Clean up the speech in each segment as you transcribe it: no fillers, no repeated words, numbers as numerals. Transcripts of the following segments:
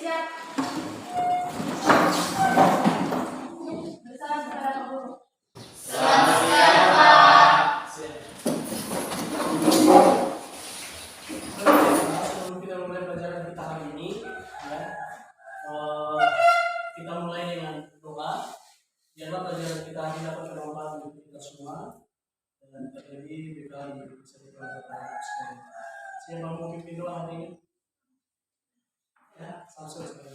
siap. Bersalam kepada Pak Guru. Selamat siang, Pak. Sebelum kita mulai pelajaran kita hari ini, ya, kita mulai dengan doa. Biarlah pelajaran kita hari ini dapat bermanfaat untuk kita semua dan terlebih berkah hidup bisa dipelajari sekali. Siapa yang mau pimpin doa hari ini? Ya, langsung sekali.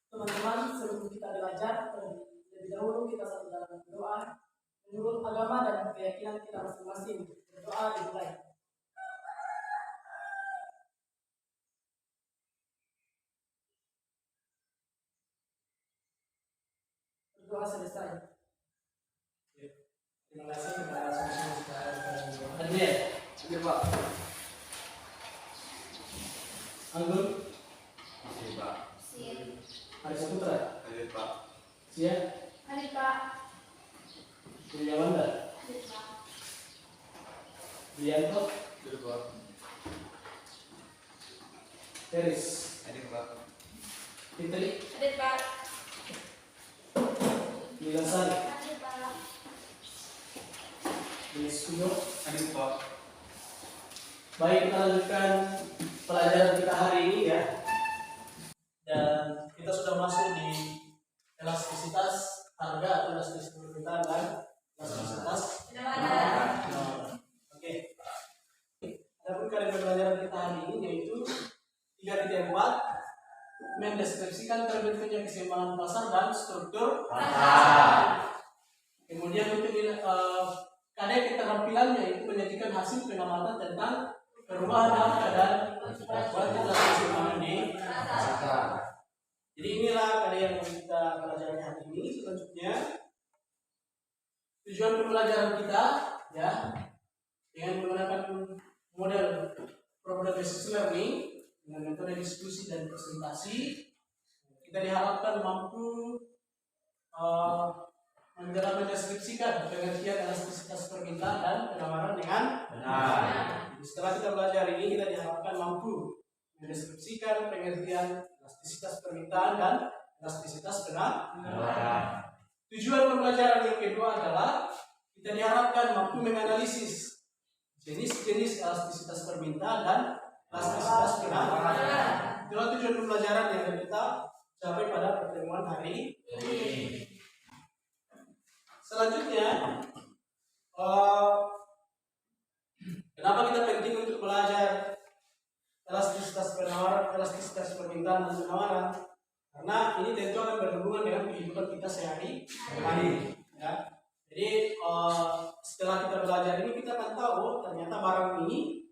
Teman-teman, sebelum kita belajar, lebih dahulu kita satu dalam doa menurut agama dan keyakinan kita masing-masing. Berdoa dimulai. Berdoa selesai. Terima kasih kepada semua sekalian. Hadir. Hadir, Pak. Anggun. Hadir, Pak. Siap. Hari Saputra. Hadir, Pak. Sia. Hadir, Pak. Wiryawanda. Hadir, Pak. Bianto. Hadir, Pak. Teris. Hadir, Pak. Fitri. Hadir, Pak. Nilasari. Hadir, Pak. Yesuyo. Hadir, Pak. Baik, kita lanjutkan pelajaran kita hari ini ya. Dan kita sudah masuk di elastisitas harga atau elastisitas permintaan dan elastisitas penawaran. Oke. Adapun kalimat pelajaran kita hari ini yaitu 3.4 mendeskripsikan terbentuknya keseimbangan pasar dan struktur pasar. Kemudian untuk kadar keterampilannya itu menyajikan hasil pengamatan tentang perubahan harga dan kuantitas keseimbangan di pasar. Jadi inilah kadar yang kita pelajari hari ini. Selanjutnya tujuan pembelajaran kita ya dengan menggunakan model problem based learning dengan metode diskusi dan presentasi, kita diharapkan mampu mendeskripsikan pengertian elastisitas permintaan dan penawaran dengan benar. Setelah kita belajar ini, kita diharapkan mampu mendeskripsikan pengertian elastisitas permintaan dan elastisitas penawaran. Tujuan pembelajaran yang kedua adalah kita diharapkan mampu menganalisis jenis-jenis elastisitas permintaan dan elastisitas penawaran. Itulah tujuan pembelajaran yang kita capai pada pertemuan hari ini. Selanjutnya, kenapa kita penting untuk belajar elastisitas penawaran, elastisitas permintaan dan penawaran? Karena ini tentu akan berhubungan dengan kehidupan kita sehari-hari. Ya. Jadi setelah kita belajar ini kita akan tahu ternyata barang ini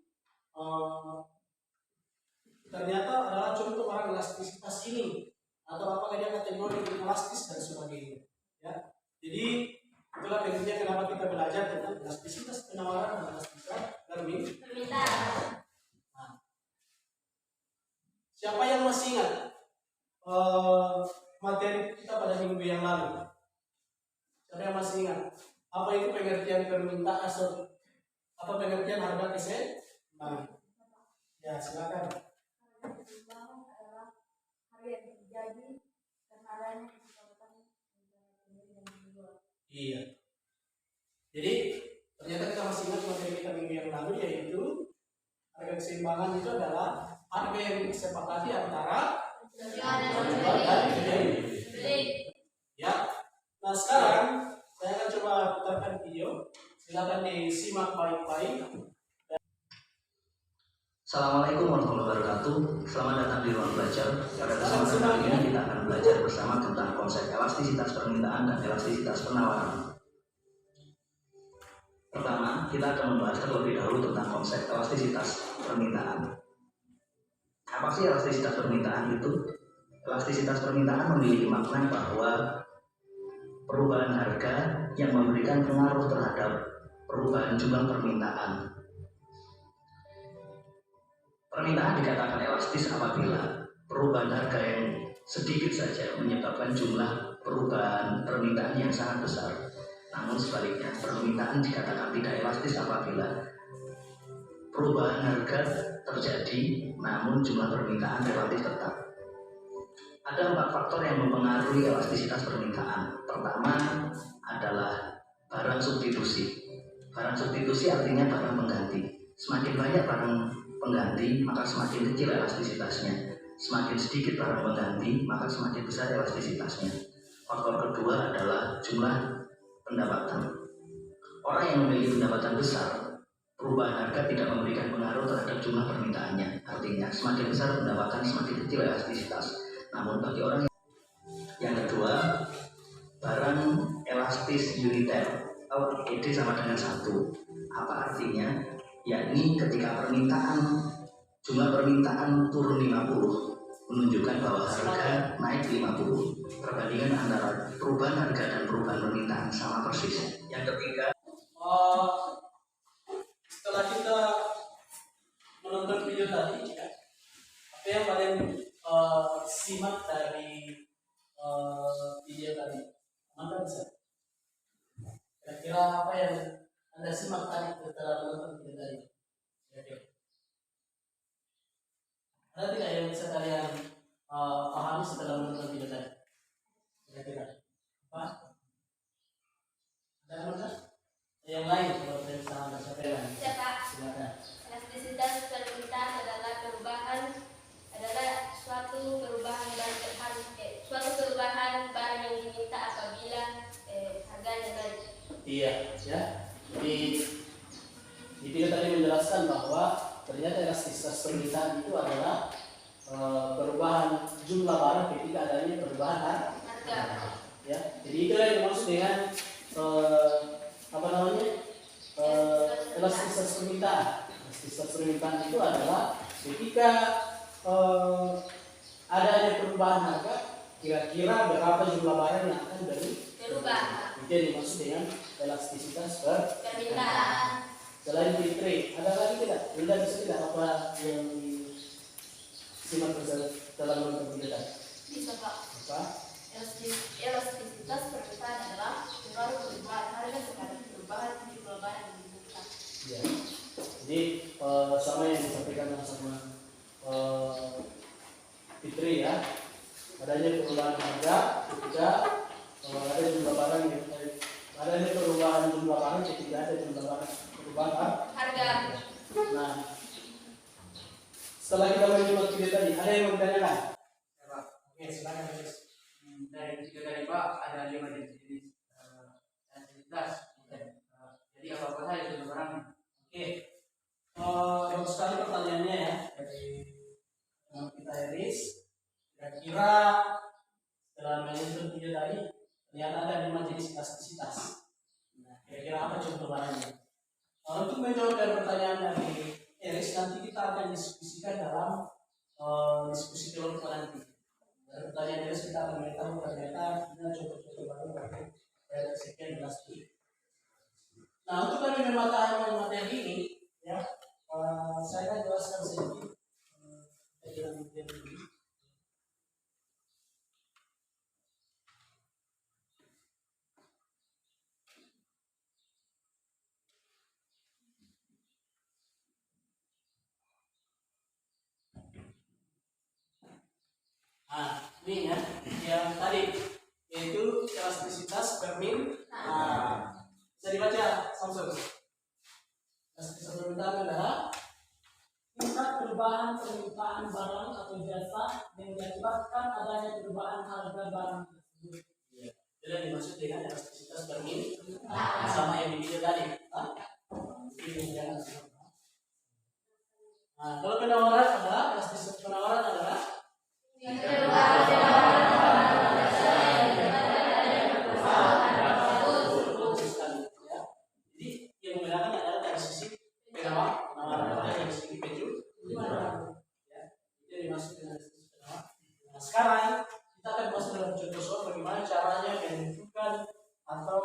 ternyata adalah contoh barang elastisitas ini atau apakah dia kategori elastis dan sebagainya. Ya. Jadi itulah pentingnya kenapa kita belajar tentang elastisitas penawaran dan elastisitas permintaan. Nah, siapa yang masih ingat materi kita pada minggu yang lalu? Siapa yang masih ingat? Apa itu pengertian permintaan atau apa pengertian harga keseimbangan? Ya, silakan. Harga keseimbangan adalah harga yang terjadi karena adanya kesepakatan antara pembeli dan penjual. Iya. Jadi ternyata kita masih ingat materi kita minggu yang lalu yaitu harga keseimbangan itu adalah harga yang disepakati antara penjual dan pembeli. Ya. Nah sekarang saya akan coba putarkan video. Silakan disimak baik-baik. Assalamualaikum warahmatullahi wabarakatuh. Selamat datang di ruang belajar. Pada kesempatan kali ini kita akan belajar bersama tentang konsep elastisitas permintaan dan elastisitas penawaran. Pertama, kita akan membahas terlebih dahulu tentang konsep elastisitas permintaan. Apa sih elastisitas permintaan itu? Elastisitas permintaan memiliki makna bahwa perubahan harga yang memberikan pengaruh terhadap perubahan jumlah permintaan. Permintaan dikatakan elastis apabila perubahan harga yang sedikit saja menyebabkan jumlah perubahan permintaan yang sangat besar. Namun sebaliknya, permintaan dikatakan tidak elastis apabila perubahan harga terjadi, namun jumlah permintaan relatif tetap. Ada 4 faktor yang mempengaruhi elastisitas permintaan. Pertama adalah barang substitusi. Barang substitusi artinya barang pengganti. Semakin banyak barang pengganti, maka semakin kecil elastisitasnya. Semakin sedikit barang pengganti, maka semakin besar elastisitasnya. Faktor kedua adalah jumlah pendapatan. Orang yang memiliki pendapatan besar, perubahan harga tidak memberikan pengaruh terhadap jumlah permintaannya. Artinya, semakin besar pendapatan, semakin kecil elastisitas. Namun bagi orang yang kedua, barang elastis uniter atau ED sama dengan 1. Apa artinya? Yakni ketika jumlah permintaan turun 50, menunjukkan bahwa harga naik 50. Perbandingan antara perubahan harga dan perubahan permintaan sama persis. Yang ketiga, setelah kita menonton video tadi, apa yang paling simak dari video tadi? Anda bisa? Kira-kira apa yang Anda simak tadi setelah menonton video tadi? Ada tidak yang bisa kalian pahami setelah menonton video tadi? Kira-kira apa? Ada apa? Yang lain kalau saya bisa Anda sampaikan. Silakan. Elastisitas permintaan adalah suatu perubahan barang yang diminta apabila harganya naik. Iya, ya. Di video tadi menjelaskan bahwa ternyata elastisitas permintaan itu adalah perubahan jumlah barang ketika adanya perubahan harga. Ya, jadi itulah yang dimaksud dengan elastisitas permintaan. Elastisitas permintaan itu adalah ketika adanya perubahan harga, kira-kira berapa jumlah barang yang akan berubah. Itu yang dimaksud dengan elastisitas permintaan. Selain Fitri, ada lagi tidak? Anda bisa tidak apa yang disimak dalam menonton video tadi? Bisa Pak. Apa? Elastisitas permintaan adalah pengaruh perubahan harga terhadap perubahan jumlah barang yang diminta. Ya. Jadi sama yang disampaikan sama Fitri ya, adanya perubahan harga ketika ada jumlah barang yang adanya perubahan jumlah barang ketika ada jumlah barang perubahan harga. Nah, setelah kita menyimak video tadi, ada yang mau ditanyakan? Ya, Pak. Oke, silakan Mas. Dari video tadi Pak ada 5 jenis elastisitas. Jadi apa saja itu barangnya? Oke. Bagus sekali pertanyaannya ya dari teman kita Iris. Kira-kira setelah menonton video tadi ternyata ada 5 jenis elastisitas. Nah, kira-kira apa contoh barangnya? Untuk menjawab pertanyaan dari Iris, nanti kita akan diskusikan dalam diskusi kelompok nanti. Dari pertanyaan Iris kita akan mengetahui ternyata ada contoh-contoh baru dari sekian elastis. Nah, untuk kami memahami materi ini, ya, saya akan jelaskan sedikit dalam video ini. Nah, ini ya, yang tadi yaitu elastisitas permintaan. Bisa dibaca Samsul. Elastisitas permintaan adalah tingkat perubahan permintaan barang atau jasa yang mengakibatkan adanya perubahan harga barang tersebut. Iya. Itu yang dimaksud dengan elastisitas permintaan sama yang di video tadi. Nah, kalau penawaran adalah elastisitas penawaran adalah sekarang kita akan masuk dalam contoh soal bagaimana caranya menentukan atau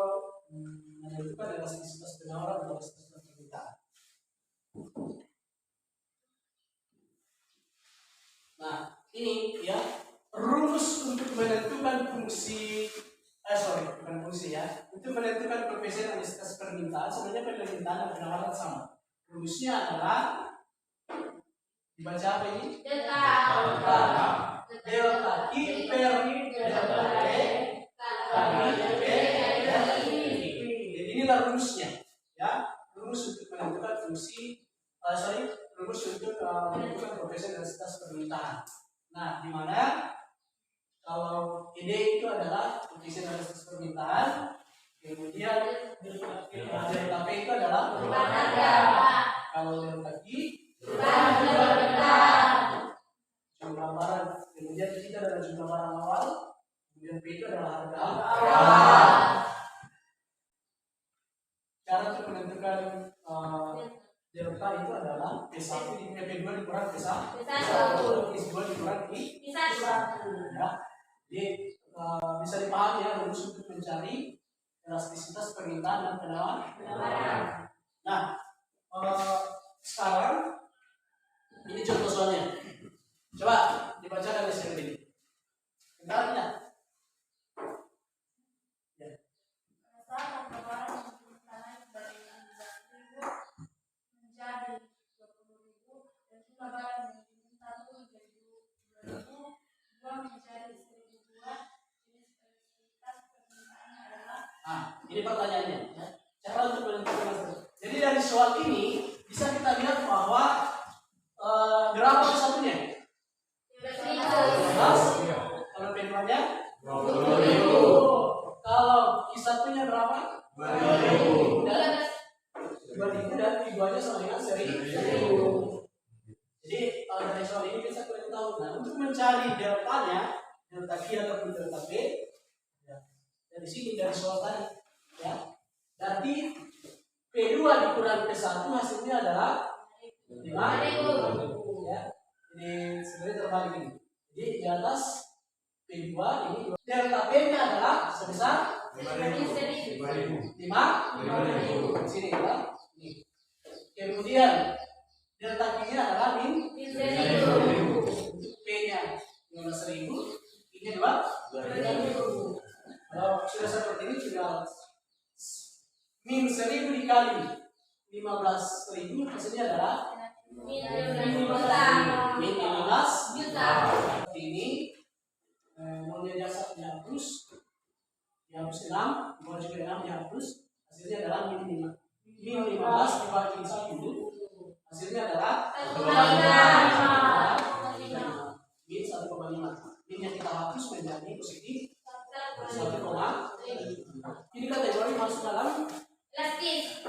menentukan elastisitas penawaran atau elastisitas permintaan. Nah, ini ya rumus untuk menentukan fungsi, bukan fungsi ya, untuk menentukan perbedaan koefisien elastisitas permintaan, sebenarnya permintaan dan penawaran sama. Rumusnya adalah dibaca apa ini? Delta. Delta Q per delta P kali P delta Q. Jadi inilah rumusnya, ya. Rumus untuk menentukan rumus untuk menentukan koefisien elastisitas permintaan. Nah, di mana kalau ide itu adalah koefisien elastisitas permintaan, kemudian delta P itu adalah perubahan harga. Kalau delta Q jumlah barang, kemudian kita adalah jumlah barang awal, kemudian P itu adalah harga awal. Cara untuk menentukan delta itu adalah P1 di P2 dikurang P1, P2 dikurang P1. Ya. Jadi bisa dipahami ya rumus untuk mencari elastisitas permintaan dan penawaran. Nah, sekarang ini contoh soalnya. Coba dibacakan di sini. Bentar ya. Saat penawaran tanah dari 15.000 menjadi 20.000 dan jumlah barang yang diminta menjadi 2.000, dua menjadi 1.002. Jenis elastisitas permintaan adalah. Ini pertanyaannya. Ya. Cara untuk menentukan. Jadi dari soal ini bisa kita lihat bahwa berapa satunya? 15. Kalau P2-nya 20.000. Kalau I1-nya berapa? 2.000. Dan 2.000 dan I2-nya sama dengan 1.000. Jadi dari soal ini bisa kita tahu. Nah, untuk mencari deltanya, delta Q ataupun delta P, ya, dari sini dari soal tadi, ya. Berarti P2 dikurang P1 hasilnya adalah 5.000. Ya. Ini sebenarnya terbalik ini. Jadi di atas P2 ini delta P-nya adalah sebesar 5.000. Di sini ya. Ini. Kemudian delta Q-nya adalah min 1.000. P-nya 15.000, I-nya 2.000. Kalau sudah seperti ini tinggal min 1.000 dikali 15.000 hasilnya adalah min 15 juta. Ini nolnya dasar dihapus 6, bawah juga 6 dihapus, hasilnya adalah min 15 dibagi 1, hasilnya adalah 1,5. Min 1,5. Min yang kita hapus menjadi positif 1,5. Ini kategori masuk dalam elastis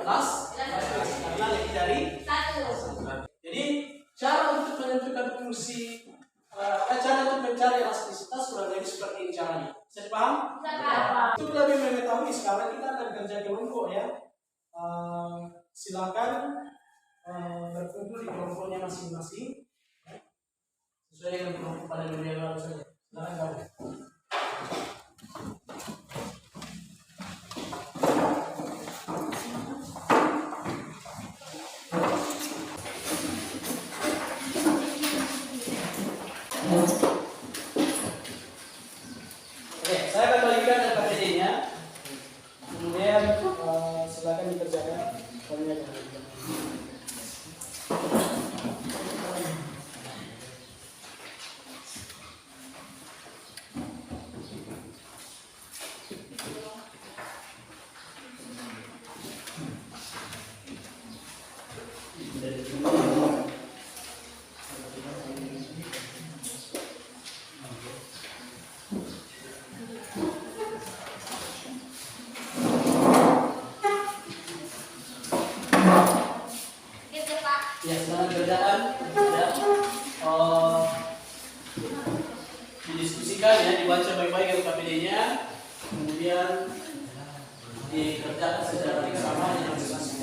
karena lebih dari 1. Jadi cara untuk menentukan fungsi, cara untuk mencari elastisitas kurang lebih seperti ini caranya. Bisa dipaham? Untuk lebih mengetahui sekarang kita akan kerja kelompok ya. Silakan berkumpul di kelompoknya masing-masing. Sesuai dengan kelompok pada dunia lalu saja. Silakan gabung. Saya akan bagikan KPD-nya, kemudian silakan dikerjakan. Ya, selamat kerjaan ya. Didiskusikan ya, dibaca baik-baik KPD-nya, kemudian dikerjakan secara bersama dengan masing-masing.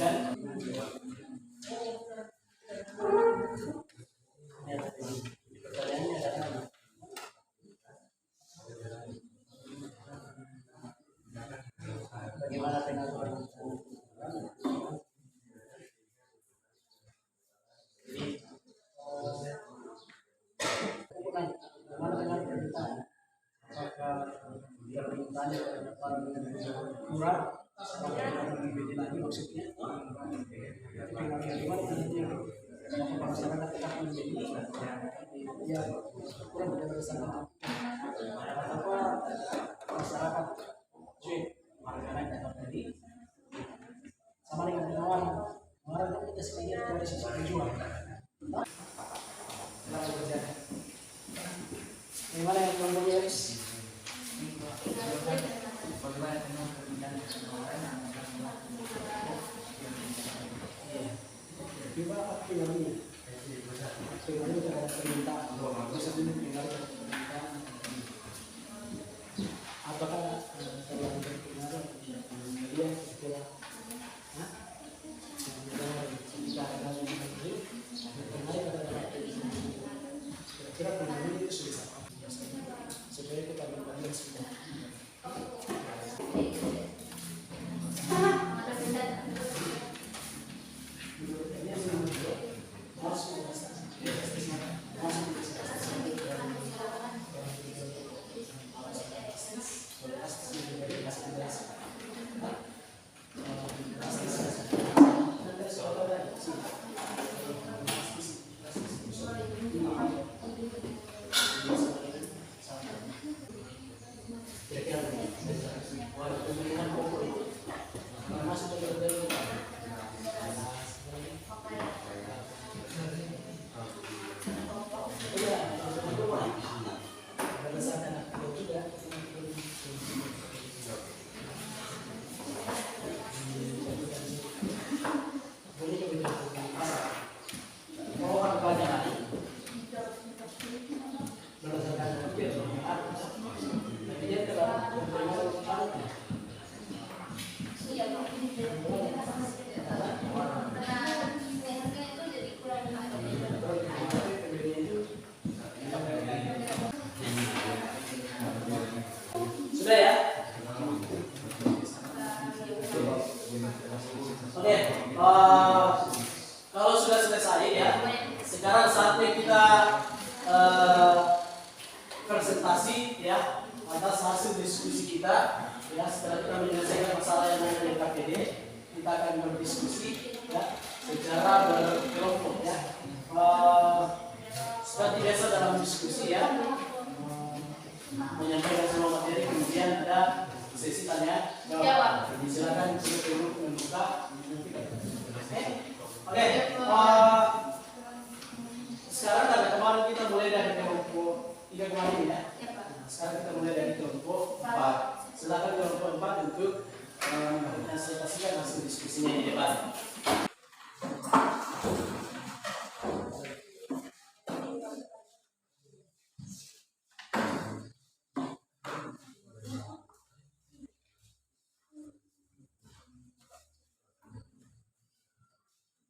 Ya, pertanyaannya adalah bagaimana pengaturan apakah dia permintaannya kurang maksudnya. Pengaruh masyarakat tetap menjadi ya kurang berdasarkan apa masyarakat cuy warga tetap tadi sama dengan orang itu kita sekalian dari sisi penjual. Gimana yang belum beres? Bagaimana dengan permintaan keseluruhan? Coba apa yang ini? Sebenarnya terhadap permintaan, bisa dulu pengaruh permintaan. Apakah terlalu berpengaruh? Dia kira, kita akan menjadi berpengaruh terhadap kira pengaruh itu sudah supaya kita berbanding semua. Sudah ya? Oke, kalau sudah selesai ya, sekarang saatnya kita presentasi ya atas hasil diskusi kita ya. Setelah kita menyelesaikan masalah yang ada di KPD, kita akan berdiskusi ya secara berkelompok ya. Seperti biasa dalam diskusi ya, menyampaikan semua materi, kemudian ada sesi tanya jawab. Silakan dulu membuka. Oke. Sekarang dari kemarin kita mulai dari kelompok 3 kemarin ya. Sekarang kita mulai dari kelompok 4. Silakan kelompok 4 untuk menyampaikan hasil diskusinya di depan.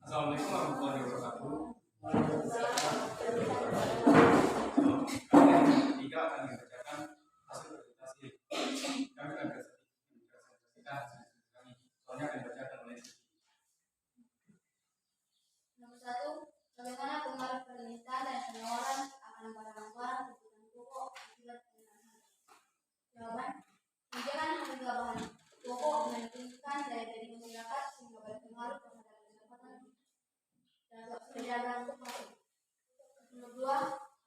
Assalamualaikum warahmatullahi wabarakatuh. Tiga akan dibacakan hasil presentasi. Kami akan presentasikan hasil kami. Soalnya akan dibacakan oleh. Nomor 1, bagaimana pengaruh permintaan dan penawaran akan barang-barang kebutuhan pokok akibat kenaikan harga? Jawaban: kebijakan harga bahan pokok meningkatkan daya beli masyarakat sehingga berpengaruh terhadap pendapatan dan pedagang pokok. Nomor 2,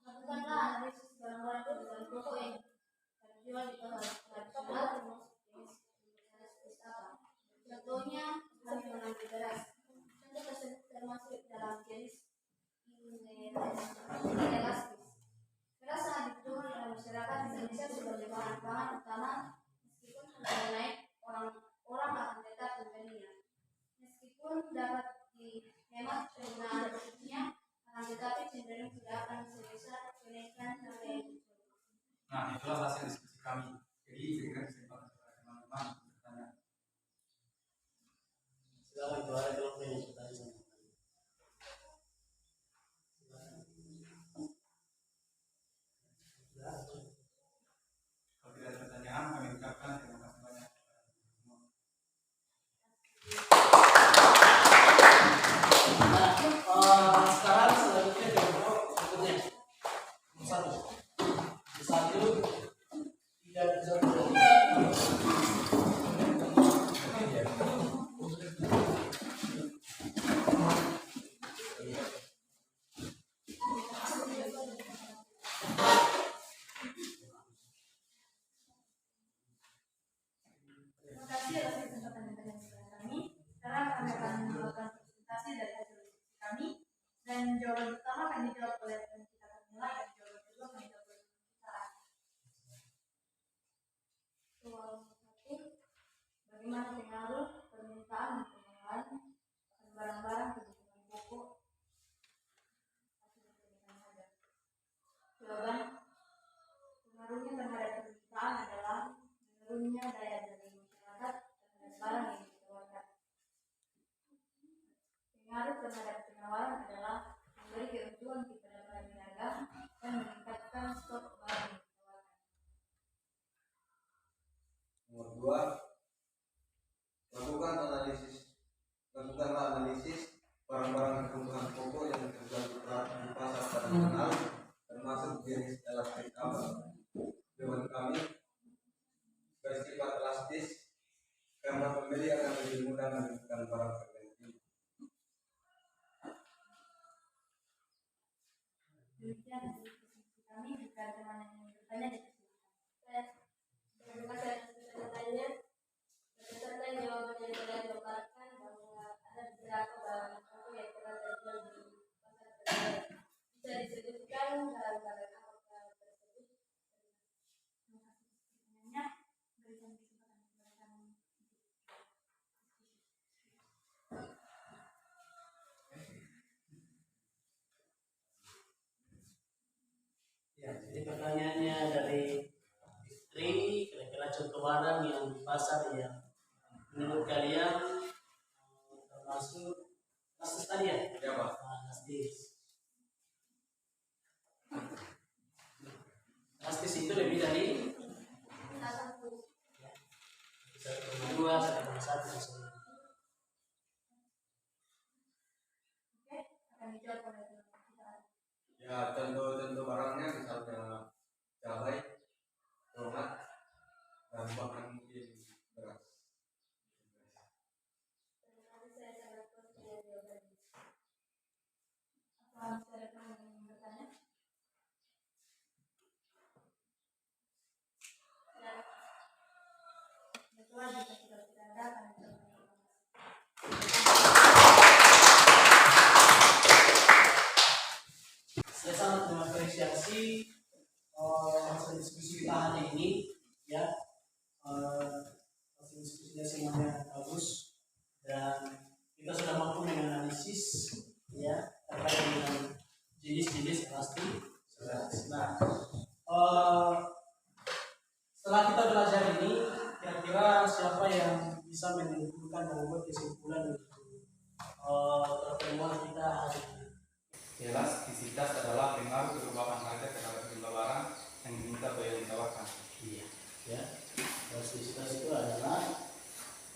lakukanlah analisis barang-barang kebutuhan pokok yang terjual di pasar tradisional termasuk jenis apa. Contohnya, kami mengambil beras. Contoh tersebut termasuk dalam jenis inelastis. Beras sangat dibutuhkan oleh masyarakat Indonesia sebagai bahan pangan utama. Meskipun harga naik, orang akan tetap membelinya. Meskipun dapat dihemat penggunaan produknya, akan tetapi cenderung tidak akan sebesar kenaikan harga yang dijual. Nah, itulah hasil diskusi kami. Jadi berikan kesempatan kepada teman-teman untuk bertanya. Silakan keluar kelompok yang bertanya. Kalau tidak ada pertanyaan, kami ucapkan terima kasih banyak. Sekarang selanjutnya kelompok berikutnya. Nomor 1. Dan jawaban pertama akan dijawab oleh pencipta nilai dan jawaban kedua akan dijawab oleh pencipta. Soal 1. Bagaimana pengaruh permintaan dan penawaran akan barang-barang kebutuhan pokok hasil permintaan harga? Jawaban, pengaruhnya terhadap permintaan adalah menurunnya daya beli masyarakat terhadap barang yang ditawarkan. Pengaruh terhadap penawaran adalah memberi keuntungan kepada para pedagang dan meningkatkan stok barang yang ditawarkan. Nomor 2, lakukanlah analisis barang-barang kebutuhan pokok yang terjadi di pasar tradisional, termasuk jenis elastis apa. Jawaban kami bersifat elastis karena pembeli akan lebih mudah menemukan barang tertentu. Demikian diskusi kami. Jika teman yang bertanya dipersilakan. Terima kasih atas pertanyaannya. Berdasarkan jawaban yang telah dipaparkan bahwa ada beberapa barang pokok yang telah terjual di pasar tradisional. Bisa disebutkan barang-barang apa tersebut? Terima kasih atas pertanyaannya. Berikan kesempatan kepada kami. Ya, jadi pertanyaannya dari istri, kira-kira contoh barang yang di pasar yang menurut kalian termasuk elastis tadi ya? Ya, Pak. Elastis. Elastis itu lebih dari 1. 1,2, 1,1 dan sebagainya. Oke, akan dijawab oleh pencipta. Ya, contoh barangnya misalnya cabai, tomat, dan bahkan mungkin beras. Terima kasih, saya sangat puas dengan jawabannya. Apa masih ada teman yang ingin bertanya? Ya. Betul, jika sudah tidak ada, kami terima kasih. Saya sangat mengapresiasi hasil diskusi kita hari ini, ya. Hasil diskusinya semuanya bagus dan kita sudah mampu menganalisis, ya, terkait dengan jenis-jenis elastis. Nah, setelah kita belajar ini, kira-kira siapa yang bisa menyimpulkan dan membuat kesimpulan untuk pertemuan kita hari ini? Elastisitas adalah pengaruh perubahan harga terhadap jumlah barang yang diminta atau yang ditawarkan. Iya, ya. Elastisitas itu adalah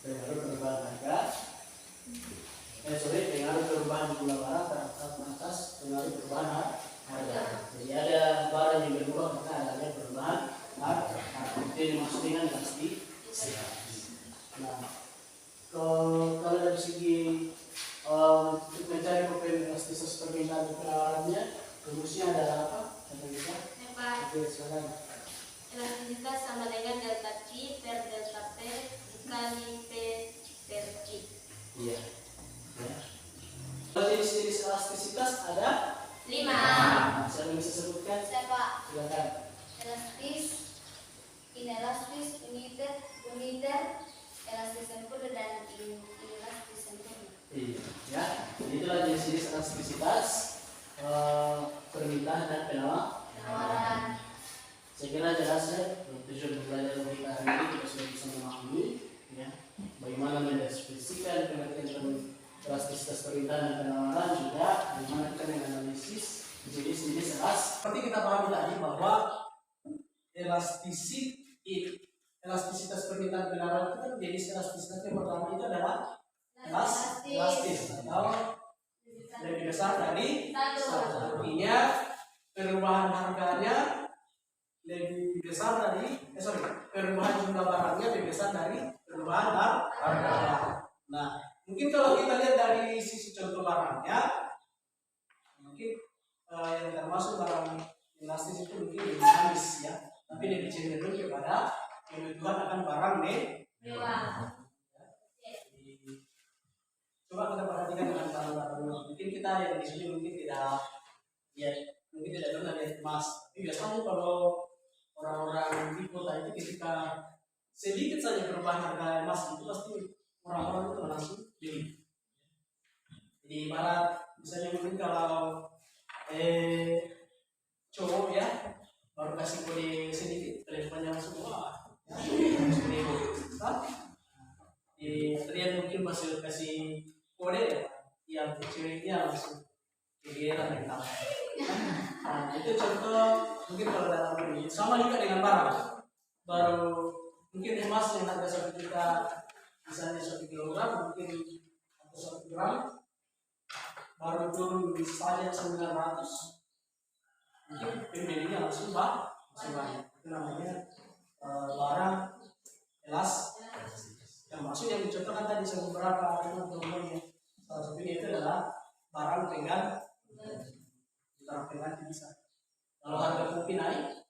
pengaruh perubahan harga. Pengaruh perubahan jumlah barang terhadap atas pengaruh perubahan harga. Jadi ada barang yang berubah maka adanya perubahan harga. Itu yang dimaksud dengan elastisitas. Nah, kalau dari segi untuk mencari elastisitas permintaan dan penawarannya, rumusnya adalah apa? Kata kita? Oke, silakan. Elastisitas sama dengan delta Q per delta P dikali P per Q. Iya. Ya. Kalau jenis-jenis elastisitas ada 5. Nah, siapa yang bisa sebutkan? Siapa? Silakan. Elastis, inelastis, uniter, elastis sempurna dan inelastis sempurna. Iya. Ya. Jadi itulah jenis-jenis elastisitas permintaan dan Penawaran. Saya kira jelas ya. Tujuan pembelajaran kita hari ini kita sudah bisa memahami, ya, bagaimana mendeskripsikan pengertian elastisitas permintaan dan penawaran, juga bagaimana kita menganalisis jenis-jenis elastis. Seperti kita pahami tadi bahwa elastisitas permintaan dan penawaran itu kan jenis elastisitas yang pertama itu adalah elastis atau lebih besar dari satu. Artinya perubahan harganya lebih besar dari perubahan jumlah barangnya lebih besar dari perubahan harga. Nah, mungkin kalau kita lihat dari sisi contoh barangnya, mungkin yang termasuk barang elastis itu mungkin lebih habis, ya, tapi lebih cenderung kepada kebutuhan akan barang mewah. Coba kita perhatikan dengan cara dulu. Mungkin kita yang di sini mungkin tidak pernah lihat emas. Tapi biasanya kalau orang-orang di kota itu ketika sedikit saja perubahan harga emas itu pasti orang-orang itu langsung beli. Jadi ibarat misalnya mungkin kalau cowok ya baru kasih kode sedikit teleponnya langsung wah ya, terlihat mungkin masih kasih kode yang ceweknya langsung kegiatan yang tahu. Nah, itu contoh mungkin kalau dalam ini sama juga dengan barang baru mungkin emas yang harga 1 juta misalnya 1 kilogram mungkin atau 1 gram baru turun misalnya 900 mungkin pembelinya langsung banyak. Itu namanya barang elas yang maksud yang dicontohkan tadi beberapa teman-teman salah satunya itu adalah barang pengganti bisa. Kalau harga kopi naik,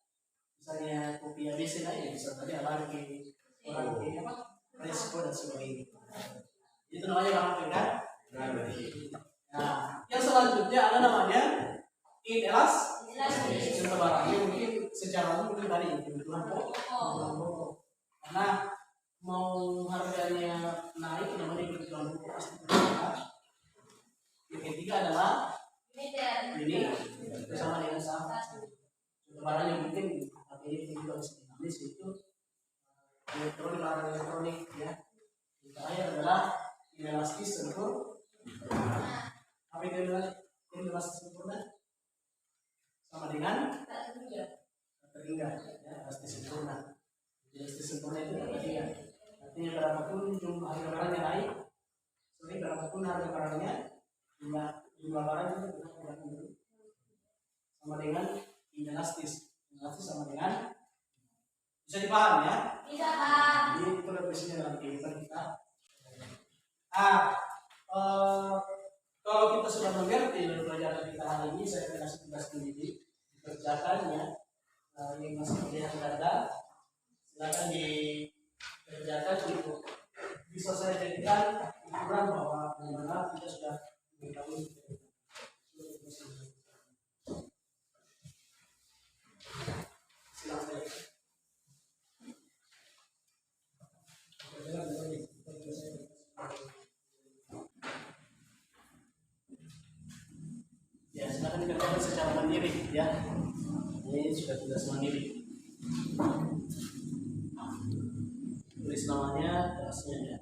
misalnya kopi ABC naik, ya bisa tadi ada orang resiko dan sebagainya. Itu namanya barang pengganti. Nah, yang selanjutnya ada namanya inelastis. Contoh barangnya mungkin secara umum tadi kebutuhan pokok. Karena mau harganya naik namanya kebutuhan pokok pasti berubah. Yang ketiga adalah ini bersama dengan saham. Contoh barangnya mungkin ini juga bisa dinamis itu elektronik ya. Yang terakhir adalah inelastis tentu. Apa itu inelastis sempurna? Sama dengan terhingga ya, elastis sempurna. Elastis sempurna itu terhingga. Artinya berapapun jumlah harga barangnya naik, berapapun harga barangnya jumlah barang itu tidak menurun. Sama dengan inelastis. Inelastis sama dengan bisa dipaham ya? Bisa Pak. Jadi itu definisinya dalam kehidupan kita. Kalau kita sudah mengerti dari pelajaran kita hari ini, saya akan kasih tugas mendidik dikerjakannya. Yang masih melihat Anda, silakan dikerjakan untuk bisa saya jadikan ukuran bahwa bagaimana kita sudah mengetahui. Silakan. Ya, silakan dikerjakan secara mandiri ya. Ini sudah tugas mandiri. Tulis namanya, kelasnya ya.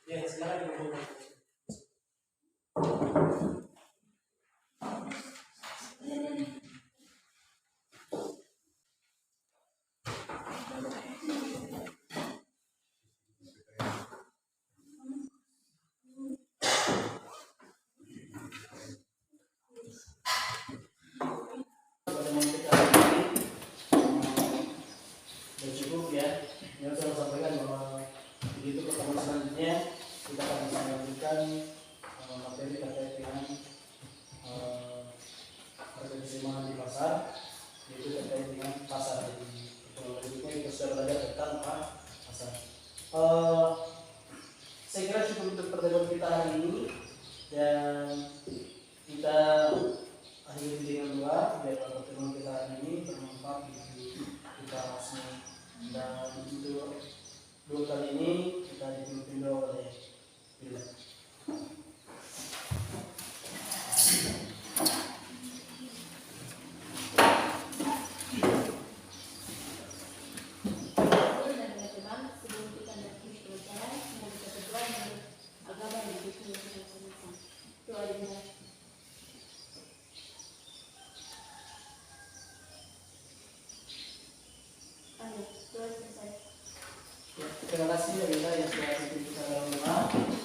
Ya, silakan dikerjakan. Sudah cukup ya. Yang saya sampaikan bahwa begitu pertemuan selanjutnya kita akan bisa melanjutkan materi terkait dengan harga keseimbangan di pasar, yaitu terkait dengan pasar. Jadi pertemuan selanjutnya kita sudah belajar tentang pasar. Saya kira cukup untuk pertemuan kita hari ini dan kita akhiri dengan doa biar pertemuan kita hari ini bermanfaat bagi kita semua. Dan untuk dua kali ini kita dipimpin doa oleh Bila. Terima kasih ya Bila yang sudah kita dalam doa.